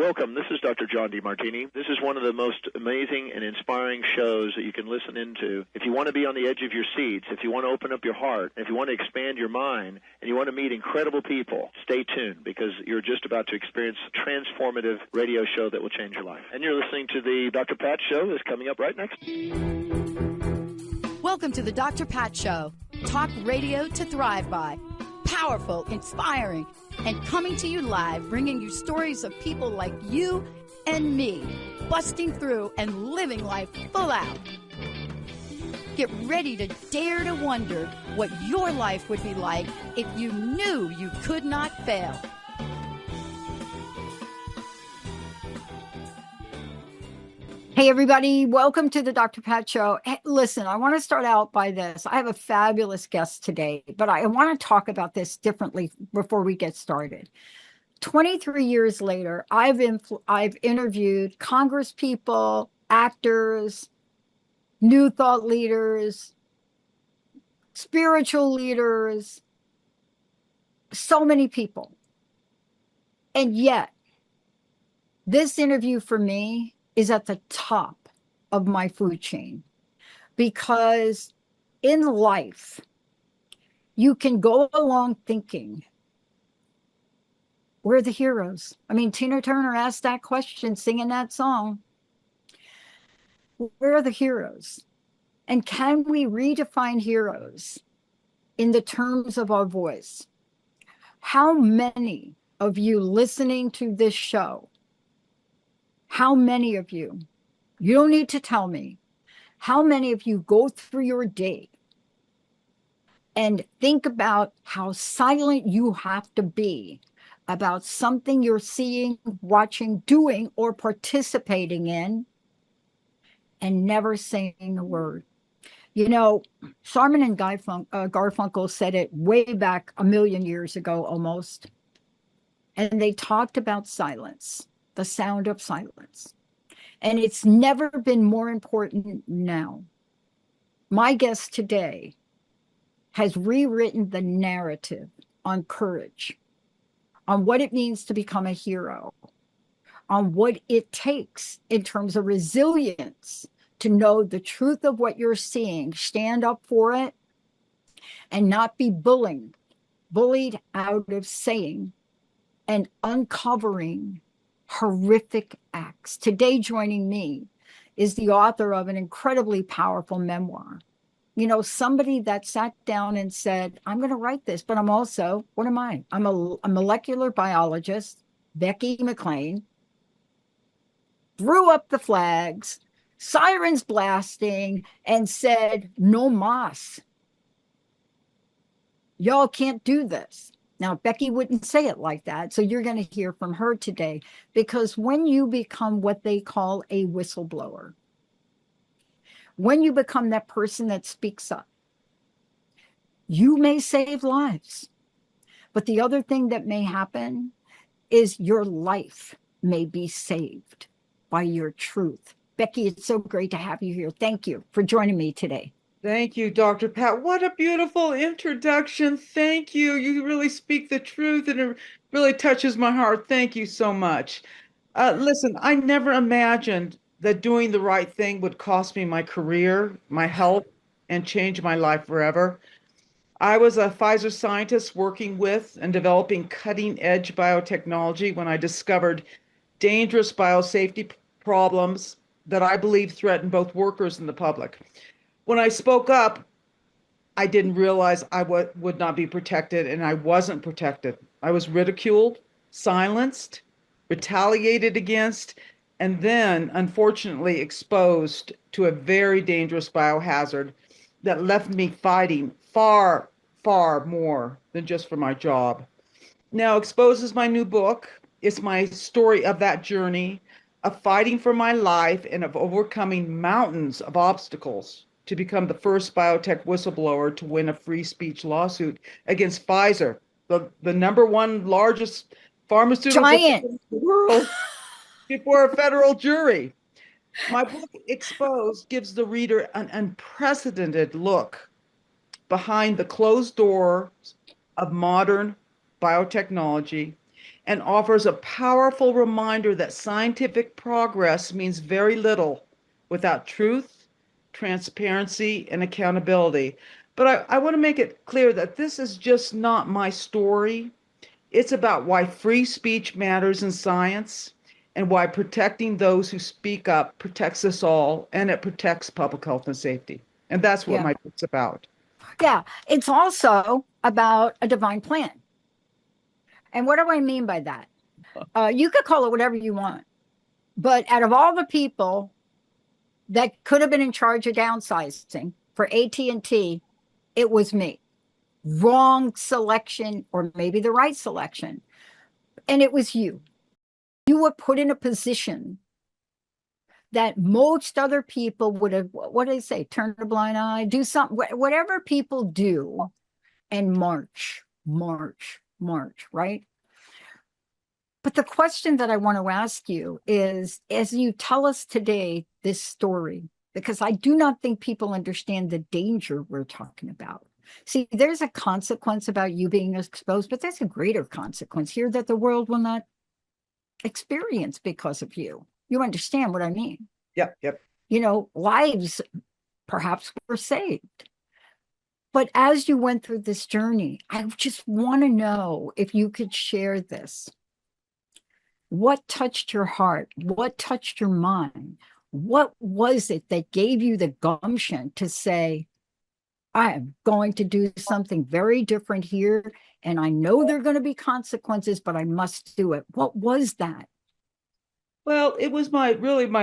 Welcome. This is Dr. John DeMartini. This is one of the most amazing and inspiring shows that you can listen into. If you want to be on the edge of your seats, if you want to open up your heart, if you want to expand your mind, and you want to meet incredible people, stay tuned because you're just about to experience a transformative radio show that will change your life. And you're listening to the Dr. Pat Show that's coming up right next. Welcome to the Dr. Pat Show. Talk radio to thrive by. Powerful, inspiring, and coming to you live, bringing you stories of people like you and me, busting through and living life full out. Get ready to dare to wonder what your life would be like if you knew you could not fail. Hey, everybody. Welcome to the Dr. Pat Show. Hey, listen, I want to start out by this. I have a fabulous guest today, but I want to talk about this differently before we get started. 23 years later, I've interviewed Congress people, actors, new thought leaders, spiritual leaders, so many people. And yet, this interview for me is at the top of my food chain, because in life, you can go along thinking, we're the heroes. I mean, Tina Turner asked that question, singing that song. We're the heroes. And can we redefine heroes in the terms of our voice? How many of you listening to this show, how many of you don't need to tell me, how many of you go through your day and think about how silent you have to be about something you're seeing, watching, doing, or participating in, and never saying a word? You know, Simon and Garfunkel said it way back 1,000,000 years ago almost, and they talked about silence. The sound of silence. And it's never been more important now. My guest today has rewritten the narrative on courage, on what it means to become a hero, on what it takes in terms of resilience to know the truth of what you're seeing, stand up for it, and not be bullied out of saying and uncovering horrific acts. Today, joining me is the author of an incredibly powerful memoir. You know, somebody that sat down and said, I'm going to write this, but I'm also, what am I? I'm a molecular biologist, Becky McClain, threw up the flags, sirens blasting, and said, no mas. Y'all can't do this. Now, Becky wouldn't say it like that, so you're going to hear from her today, because when you become what they call a whistleblower, when you become that person that speaks up, you may save lives. But the other thing that may happen is your life may be saved by your truth. Becky, it's so great to have you here. Thank you for joining me today. Thank you, Dr. Pat. What a beautiful introduction. Thank you. You really speak the truth, and it really touches my heart. Thank you so much. Listen, I never imagined that doing the right thing would cost me my career, my health, and change my life forever. I was a Pfizer scientist working with and developing cutting-edge biotechnology when I discovered dangerous biosafety problems that I believe threaten both workers and the public. When I spoke up, I didn't realize I would not be protected, and I wasn't protected. I was ridiculed, silenced, retaliated against, and then, unfortunately, exposed to a very dangerous biohazard that left me fighting far, far more than just for my job. Now, Exposed is my new book. It's my story of that journey, of fighting for my life and of overcoming mountains of obstacles to become the first biotech whistleblower to win a free speech lawsuit against Pfizer, the number one largest pharmaceutical Giant in the world, before a federal jury. My book, Exposed, gives the reader an unprecedented look behind the closed doors of modern biotechnology and offers a powerful reminder that scientific progress means very little without truth, transparency, and accountability. But I want to make it clear that this is just not my story. It's about why free speech matters in science and why protecting those who speak up protects us all, and it protects public health and safety. And that's what Yeah. my book's about. Yeah. It's also about a divine plan. And what do I mean by that? You could call it whatever you want, but out of all the people that could have been in charge of downsizing for AT&T, it was me. Wrong selection, or maybe the right selection. And it was you. You were put in a position that most other people would have, what do they say, turn a blind eye, do something, whatever people do, and march, right? But the question that I want to ask you is, as you tell us today this story, because I do not think people understand the danger we're talking about. See, there's a consequence about you being exposed, but there's a greater consequence here that the world will not experience because of you. You understand what I mean? Yep, yep. You know, lives perhaps were saved. But as you went through this journey, I just want to know if you could share this. What touched your heart? What touched your mind? What was it that gave you the gumption to say, I am going to do something very different here, and I know there are going to be consequences, but I must do it? What was that? Well, it was my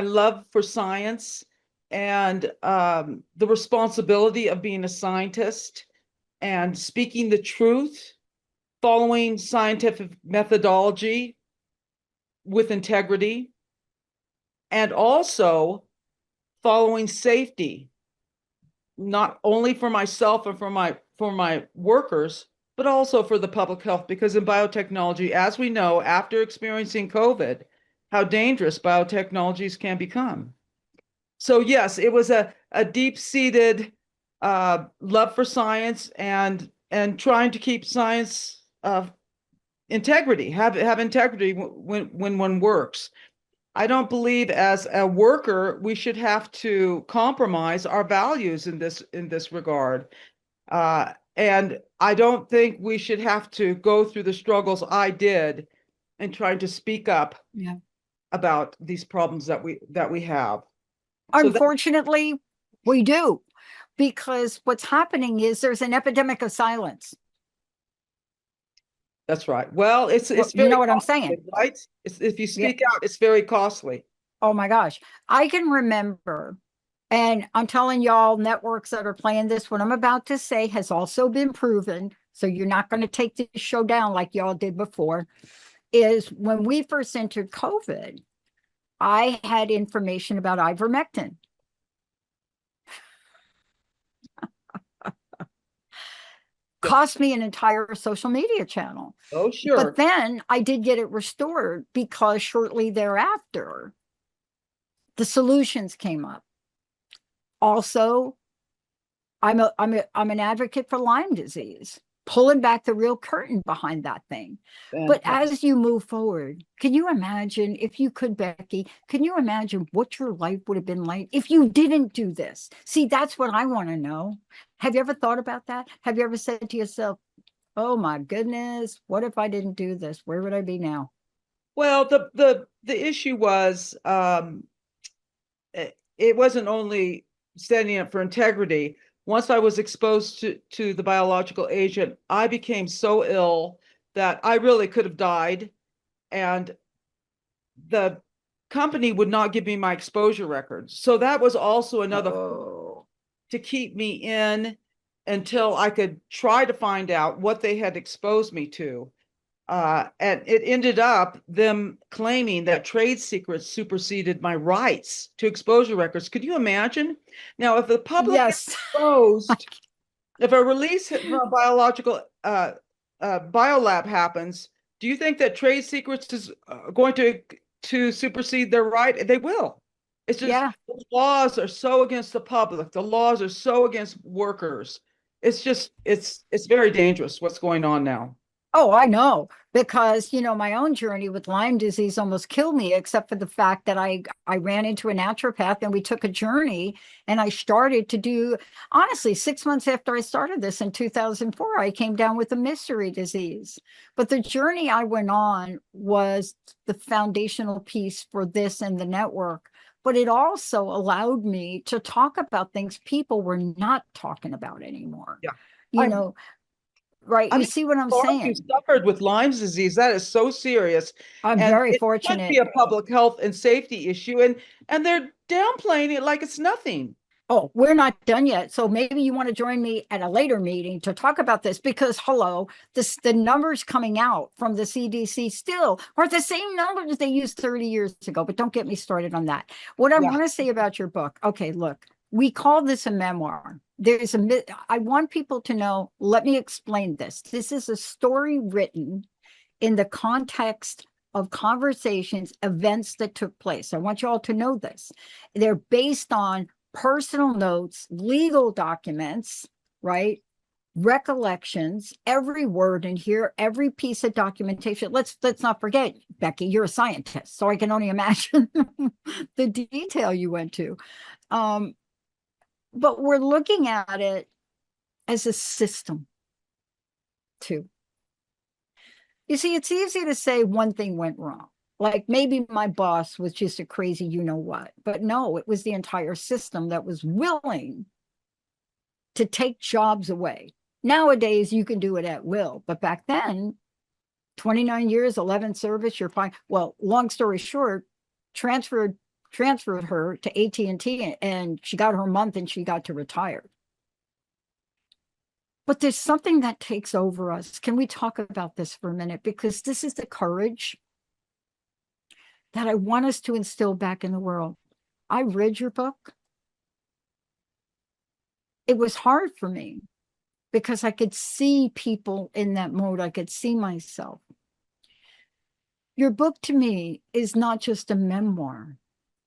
love for science and the responsibility of being a scientist and speaking the truth, following scientific methodology with integrity, and also following safety, not only for myself and for my workers, but also for the public health. Because in biotechnology, as we know, after experiencing COVID, how dangerous biotechnologies can become. So yes, it was a deep-seated love for science and trying to keep science integrity, have integrity when one works. I don't believe as a worker we should have to compromise our values in this regard. And I don't think we should have to go through the struggles I did in trying to speak up about these problems that we have. Unfortunately, we do, because what's happening is there's an epidemic of silence. That's right. Well, it's You very know what I'm costly, saying, right? If you speak out, it's very costly. Oh my gosh. I can remember, and I'm telling y'all, networks that are playing this, what I'm about to say has also been proven. So you're not going to take this show down like y'all did before. Is when we first entered COVID, I had information about ivermectin. Cost me an entire social media channel. Oh, sure. But then I did get it restored because shortly thereafter, the solutions came up. Also, I'm an advocate for Lyme disease, pulling back the real curtain behind that thing. But as you move forward, can you imagine, if you could, Becky, can you imagine what your life would have been like if you didn't do this? See, that's what I want to know. Have you ever thought about that? Have you ever said to yourself, oh my goodness, what if I didn't do this? Where would I be now? Well, the issue was it wasn't only standing up for integrity. Once I was exposed to the biological agent, I became so ill that I really could have died. And the company would not give me my exposure records. So that was also another to keep me in until I could try to find out what they had exposed me to. And it ended up them claiming that trade secrets superseded my rights to exposure records. Could you imagine? Now, if the public is exposed, if a release from a biological biolab happens, do you think that trade secrets is going to supersede their right? They will. It's just the laws are so against the public. The laws are so against workers. It's just it's very dangerous what's going on now. Oh, I know, because my own journey with Lyme disease almost killed me, except for the fact that I ran into a naturopath and we took a journey, and I started to do, honestly, 6 months after I started this in 2004, I came down with a mystery disease. But the journey I went on was the foundational piece for this and the network. But it also allowed me to talk about things people were not talking about anymore. Yeah. You I'm know, right? I'm You see what I'm sorry you saying? suffered with Lyme's disease. That is so serious. I'm And very it should be fortunate. a public health and safety issue. And they're downplaying it like it's nothing. Oh, we're not done yet. So maybe you want to join me at a later meeting to talk about this, because hello, the numbers coming out from the CDC still are the same numbers they used 30 years ago. But don't get me started on that. What I Yeah. want to say about your book, okay, look, we call this a memoir. I want people to know, let me explain this. This is a story written in the context of conversations, events that took place. I want you all to know this. They're based on personal notes, legal documents, right? Recollections, every word in here, every piece of documentation. Let's not forget, Becky, you're a scientist, so I can only imagine the detail you went to. But we're looking at it as a system too. You see, it's easy to say one thing went wrong. Like maybe my boss was just a crazy you know what. But no, it was the entire system that was willing to take jobs away. Nowadays, you can do it at will. But back then, 29 years, 11 service, you're fine. Well, long story short, transferred her to AT&T, and she got her month and she got to retire. But there's something that takes over us. Can we talk about this for a minute? Because this is the courage that I want us to instill back in the world. I read your book. It was hard for me because I could see people in that mode. I could see myself. Your book to me is not just a memoir.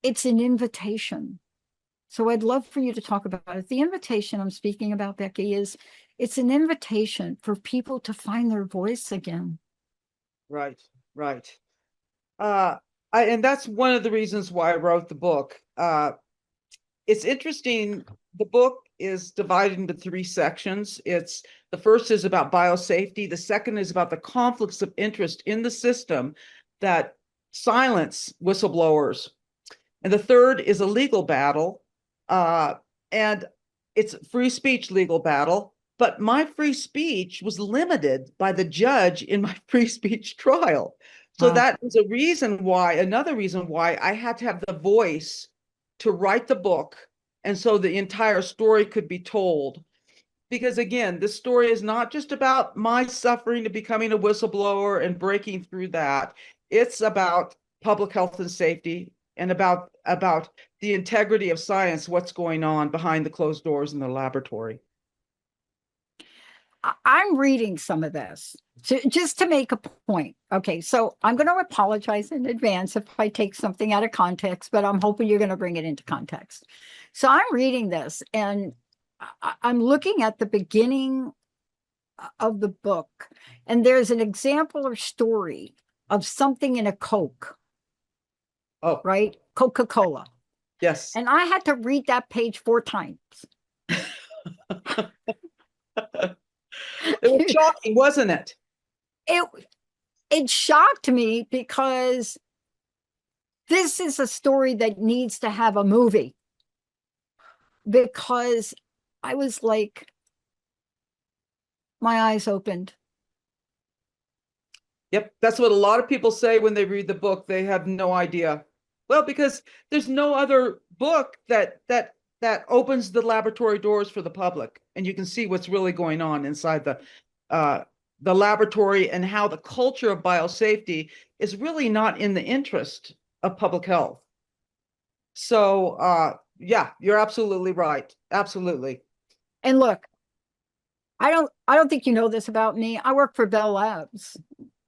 It's an invitation. So I'd love for you to talk about it. The invitation I'm speaking about, Becky, it's an invitation for people to find their voice again. Right, right. And that's one of the reasons why I wrote the book. It's interesting. The book is divided into 3 sections. The first is about biosafety. The second is about the conflicts of interest in the system that silence whistleblowers. And the third is a legal battle. And it's free speech legal battle. But my free speech was limited by the judge in my free speech trial. So that is another reason why I had to have the voice to write the book, and so the entire story could be told. Because again, this story is not just about my suffering to becoming a whistleblower and breaking through that. It's about public health and safety, and about the integrity of science, what's going on behind the closed doors in the laboratory. I'm reading some of this just to make a point. Okay, so I'm going to apologize in advance if I take something out of context, but I'm hoping you're going to bring it into context. So I'm reading this, and I'm looking at the beginning of the book, and there's an example or story of something in a Coke. Oh, right? Coca-Cola. Yes. And I had to read that page 4 times. It was shocking, wasn't it? It shocked me because this is a story that needs to have a movie. Because I was like, my eyes opened. Yep, that's what a lot of people say when they read the book. They have no idea. Well, because there's no other book that opens the laboratory doors for the public, and you can see what's really going on inside the laboratory, and how the culture of biosafety is really not in the interest of public health. So, yeah, you're absolutely right. Absolutely. And look, I don't think you know this about me. I work for Bell Labs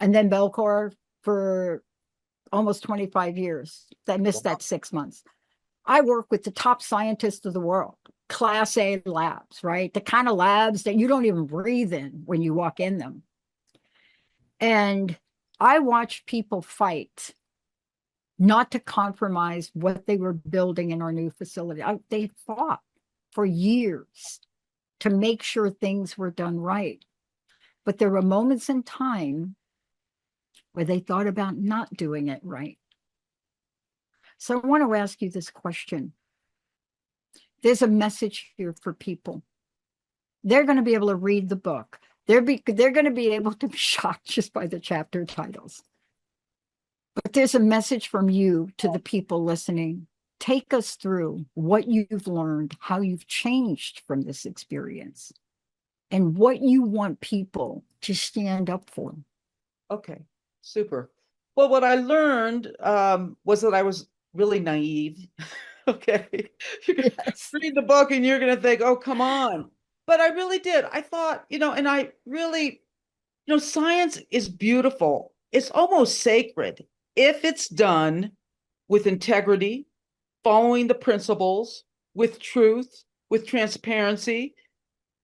and then Bellcore for almost 25 years. I missed that 6 months. I work with the top scientists of the world, Class A labs, right? The kind of labs that you don't even breathe in when you walk in them. And I watched people fight not to compromise what they were building in our new facility. They fought for years to make sure things were done right. But there were moments in time where they thought about not doing it right. So I want to ask you this question. There's a message here for people. They're going to be able to read the book. They're going to be able to be shocked just by the chapter titles. But there's a message from you to the people listening. Take us through what you've learned, how you've changed from this experience, and what you want people to stand up for. Okay, super. Well, what I learned was that I was really naive. Okay. You're going to read the book and you're going to think, oh, come on. But I really did. I thought, and I really, science is beautiful. It's almost sacred if it's done with integrity, following the principles, with truth, with transparency,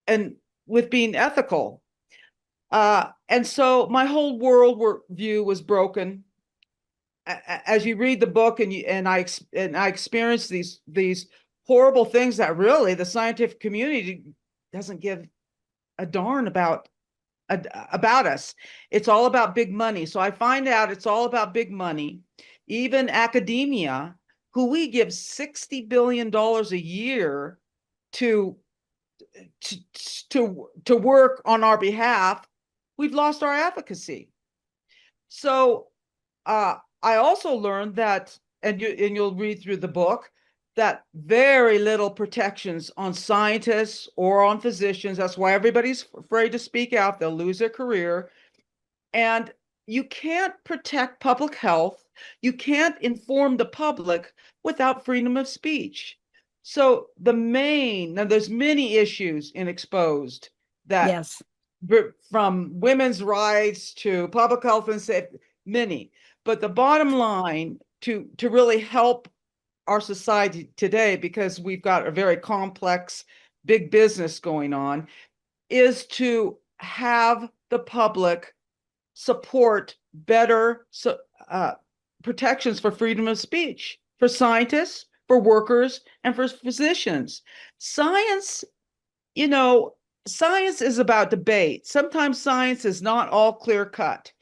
and with being ethical. And so my whole world view was broken. As you read the book and I experienced these horrible things that really the scientific community doesn't give a darn about us. It's all about big money. So I find out it's all about big money. Even academia, who we give $60 billion a year to work on our behalf, we've lost our advocacy. So I also learned that, and you'll read through the book, that very little protections on scientists or on physicians. That's why everybody's afraid to speak out. They'll lose their career. And you can't protect public health. You can't inform the public without freedom of speech. So now there's many issues in Exposed that, yes, from women's rights to public health and safety, many. But the bottom line, to really help our society today, because we've got a very complex big business going on, is to have the public support better protections for freedom of speech, for scientists, for workers, and for physicians. Science is about debate. Sometimes science is not all clear cut.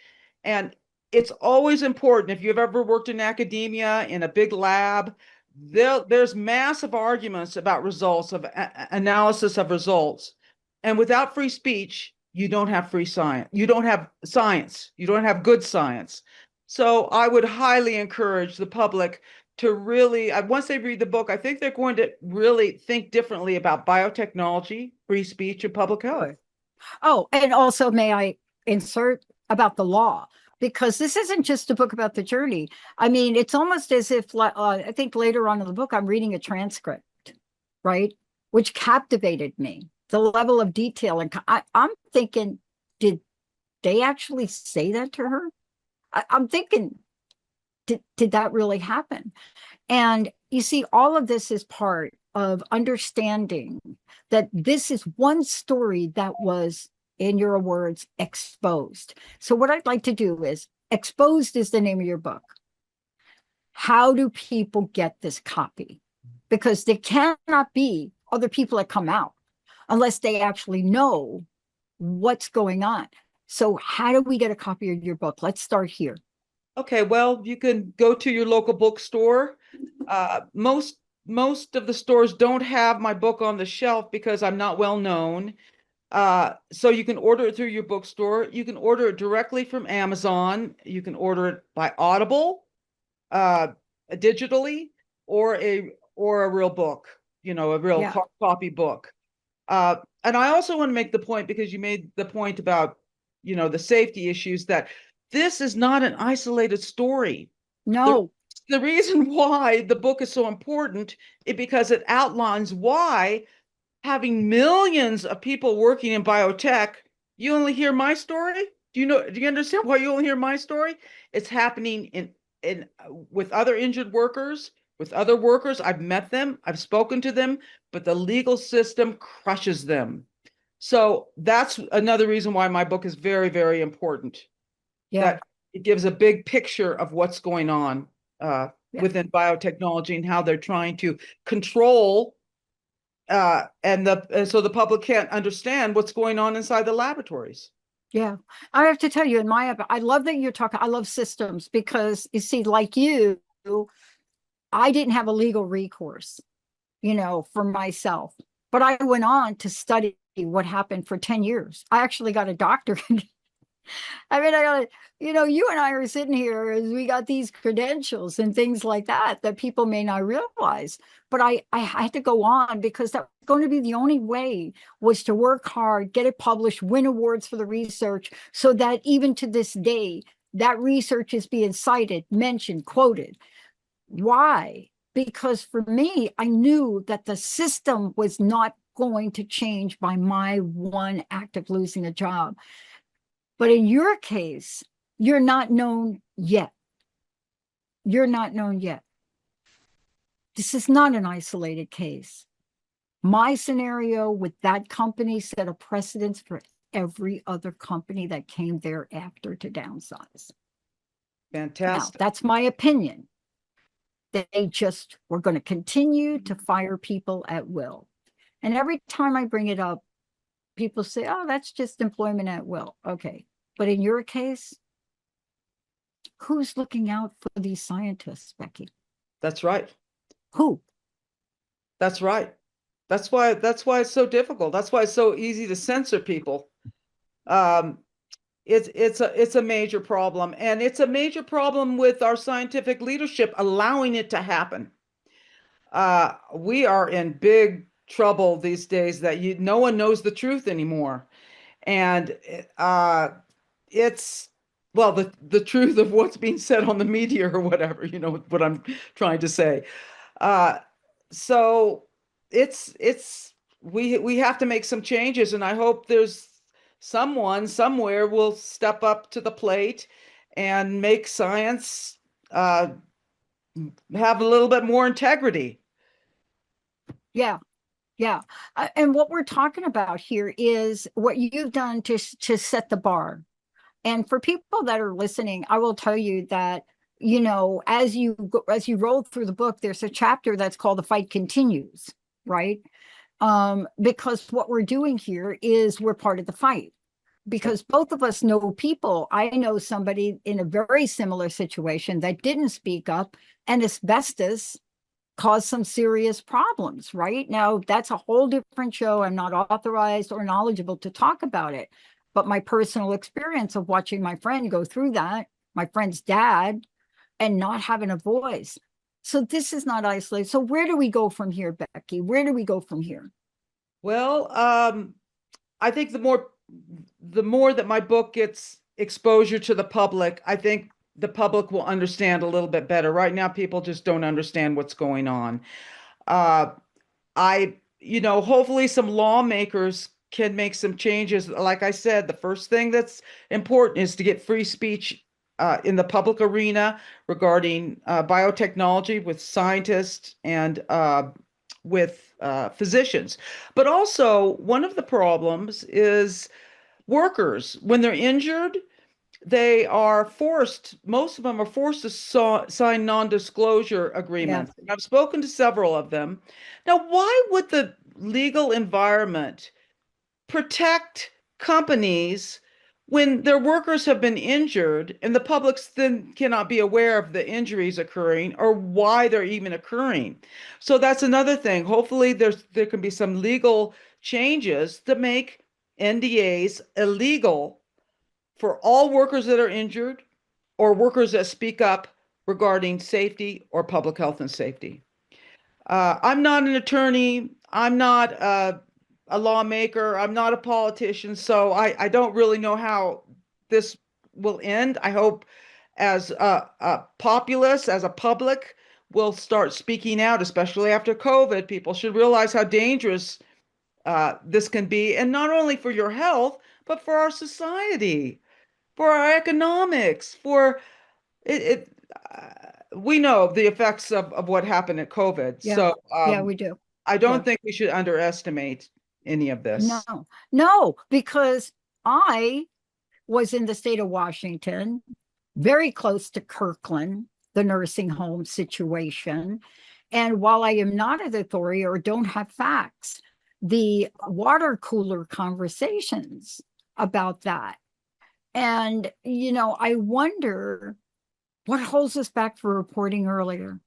And it's always important, if you've ever worked in academia in a big lab, there's massive arguments about results, of analysis of results. And without free speech, you don't have free science. You don't have science. You don't have good science. So I would highly encourage the public to really, once they read the book, I think they're going to really think differently about biotechnology, free speech, and public health. Oh, and also may I insert about the law? Because this isn't just a book about the journey. I mean, it's almost as if, I think later on in the book, I'm reading a transcript, right? Which captivated me, the level of detail. And I'm thinking, did they actually say that to her? I'm thinking, did that really happen? And you see, all of this is part of understanding that this is one story that was, in your words, exposed. So what I'd like to do is, Exposed is the name of your book. How do people get this copy? Because there cannot be other people that come out unless they actually know what's going on. So how do we get a copy of your book? Let's start here. Okay, well, you can go to your local bookstore. Most of the stores don't have my book on the shelf because I'm not well known. So you can order it through your bookstore. You can order it directly from Amazon. You can order it by Audible, digitally, or a real book, a real hard copy book. And I also want to make the point, because you made the point about, the safety issues, that this is not an isolated story. No. The reason why the book is so important is because it outlines why, having millions of people working in biotech, you only hear my story. Do you understand why you only hear my story? It's happening in with other injured workers, with other workers. I've met them, I've spoken to them, but the legal system crushes them. So that's another reason why my book is very, very important. Yeah. that it gives a big picture of what's going on Yeah. within biotechnology and how they're trying to control and so the public can't understand what's going on inside the laboratories. Yeah. I have to tell you, I love that you're talking, I love systems because you see, like you, I didn't have a legal recourse, for myself, but I went on to study what happened for 10 years. I actually got a doctorate. I mean, I got you and I are sitting here as we got these credentials and things like that people may not realize. But I had to go on because that was going to be the only way, was to work hard, get it published, win awards for the research, so that even to this day, that research is being cited, mentioned, quoted. Why? Because for me, I knew that the system was not going to change by my one act of losing a job. But in your case, you're not known yet. You're not known yet. This is not an isolated case. My scenario with that company set a precedence for every other company that came thereafter to downsize. Now, Fantastic. that's my opinion. They just were going to continue to fire people at will. And every time I bring it up, people say, oh, that's just employment at will. Okay. But in your case, who's looking out for these scientists, Becky? That's right. Who? That's right. That's why it's so difficult. That's why it's so easy to censor people. Um, it's a major problem, and it's a major problem with our scientific leadership allowing it to happen. We are in big trouble these days that no one knows the truth anymore, and it's well the truth of what's being said on the media or whatever. You know what I'm trying to say. Uh, so it's we have to make some changes, and I hope there's someone somewhere will step up to the plate and make science have a little bit more integrity. Yeah. Yeah. And what we're talking about here is what you've done to set the bar. And for people that are listening, I will tell you that, as you roll through the book, there's a chapter that's called The Fight Continues, right? Because what we're doing here is we're part of the fight. Because both of us know people. I know somebody in a very similar situation that didn't speak up, and asbestos caused some serious problems, right? Now, that's a whole different show. I'm not authorized or knowledgeable to talk about it. But my personal experience of watching my friend go through that, my friend's dad, and not having a voice. So this is not isolated. So where do we go from here, Becky? Where do we go from here? Well, I think the more that my book gets exposure to the public, I think the public will understand a little bit better. Right now, people just don't understand what's going on. Uh, hopefully some lawmakers can make some changes. Like I said, the first thing that's important is to get free speech in the public arena regarding biotechnology with scientists and with physicians. But also, one of the problems is workers, when they're injured, most of them are forced to sign non-disclosure Yeah. agreements. And I've spoken to several of them. Now, why would the legal environment protect companies when their workers have been injured and the public then cannot be aware of the injuries occurring or why they're even occurring? So that's another thing. Hopefully there can be some legal changes to make NDAs illegal for all workers that are injured or workers that speak up regarding safety or public health and safety. I'm not an attorney. I'm not a lawmaker. I'm not a politician. So I don't really know how this will end. I hope as a populace, as a public, will start speaking out, especially after COVID. People should realize how dangerous this can be, and not only for your health, but for our society, for our economics, for it. We know the effects of what happened at COVID. Yeah. So Yeah, we do. I Yeah. don't think we should underestimate any of No, this. no, because I was in the state of Washington, very close to Kirkland, the nursing home situation. And while I am not an authority or don't have facts, the water cooler conversations about that. And, I wonder what holds us back for reporting earlier.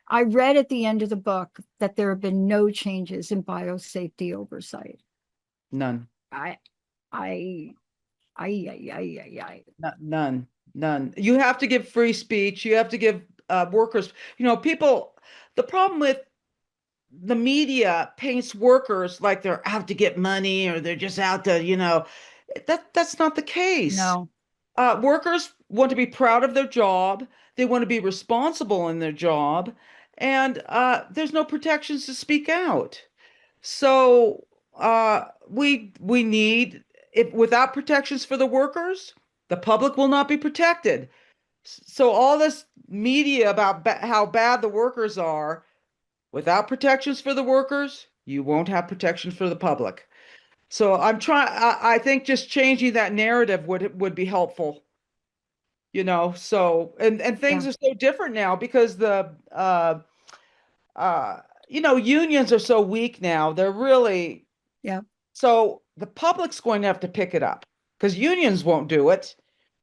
I read at the end of the book that there have been no changes in biosafety oversight. None. I, I, I. None. You have to give free speech. You have to give workers, people, the problem with the media paints workers like they're out to get money or they're just out to, that's not the case. No. Workers want to be proud of their job. They want to be responsible in their job. And there's no protections to speak out. So we need, if without protections for the workers, the public will not be protected. So all this media about how bad the workers are, without protections for the workers, you won't have protections for the public. So I think just changing that narrative would be helpful. So and things Yeah. are so different now because unions are so weak now. They're really, Yeah. so the public's going to have to pick it up because unions won't do it.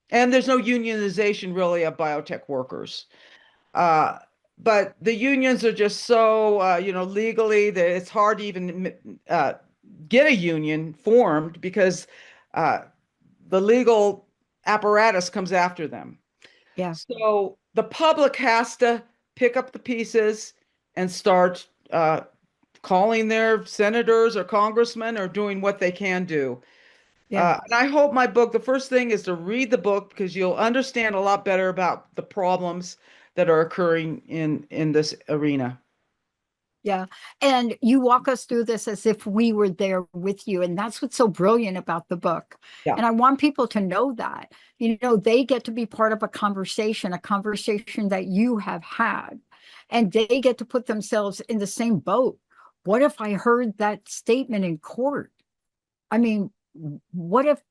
And there's no unionization really of biotech workers. But the unions are just so, legally that it's hard to even get a union formed because the legal apparatus comes after them. Yeah. So the public has to pick up the pieces and start calling their senators or congressmen or doing what they can do. Yeah. And I hope my book, the first thing is to read the book because you'll understand a lot better about the problems that are occurring in this arena. Yeah. And you walk us through this as if we were there with you. And that's what's so brilliant about the book. Yeah. And I want people to know that, they get to be part of a conversation that you have had, and they get to put themselves in the same boat. What if I heard that statement in court? I mean, what if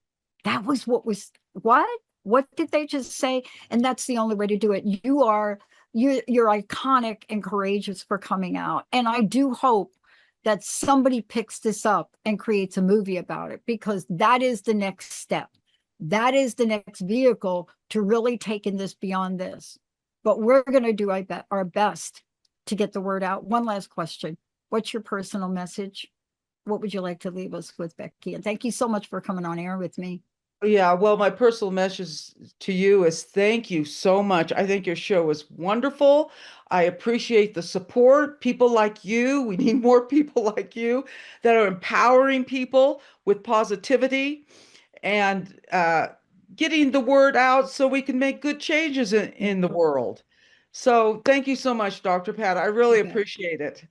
that was what did they just say? And that's the only way to do it. You're iconic and courageous for coming out. And I do hope that somebody picks this up and creates a movie about it, because that is the next step. That is the next vehicle to really taking this beyond this. But we're going to do our best to get the word out. One last question. What's your personal message? What would you like to leave us with, Becky? And thank you so much for coming on air with me. Yeah, well, my personal message to you is thank you so much. I think your show is wonderful. I appreciate the support. People like you, we need more people like you that are empowering people with positivity and getting the word out so we can make good changes in the world. So thank you so much, Dr. Pat. I really appreciate it.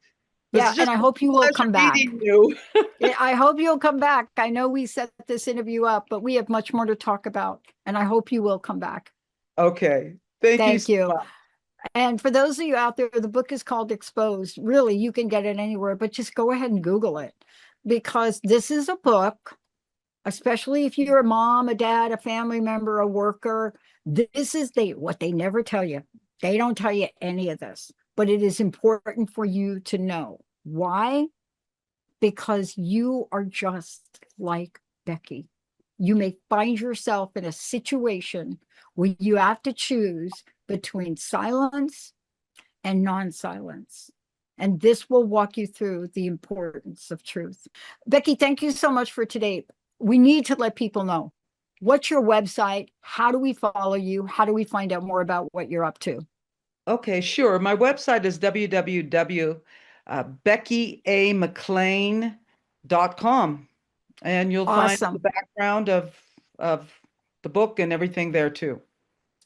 Yeah, and I hope you will come back. You. I hope you'll come back. I know we set this interview up, but we have much more to talk about, and I hope you will come back. Okay. Thank you. So much. And for those of you out there, the book is called Exposed. Really, you can get it anywhere, but just go ahead and Google it, because this is a book, especially if you're a mom, a dad, a family member, a worker. This is what they never tell you. They don't tell you any of this, but it is important for you to know. Why? Because you are just like Becky. You may find yourself in a situation where you have to choose between silence and non-silence. And this will walk you through the importance of truth. Becky, thank you so much for today. We need to let people know. What's your website? How do we follow you? How do we find out more about what you're up to? Okay, sure. My website is www.beckymclain.com. And you'll find the background of the book and everything there too.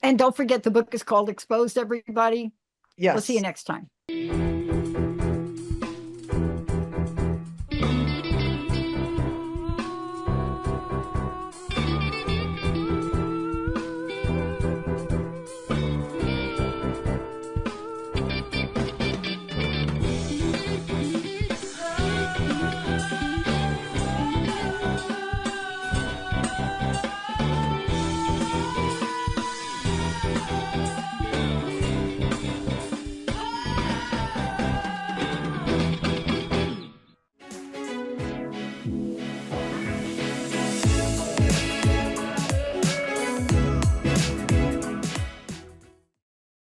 And don't forget, the book is called Exposed, everybody. Yes. We'll see you next time.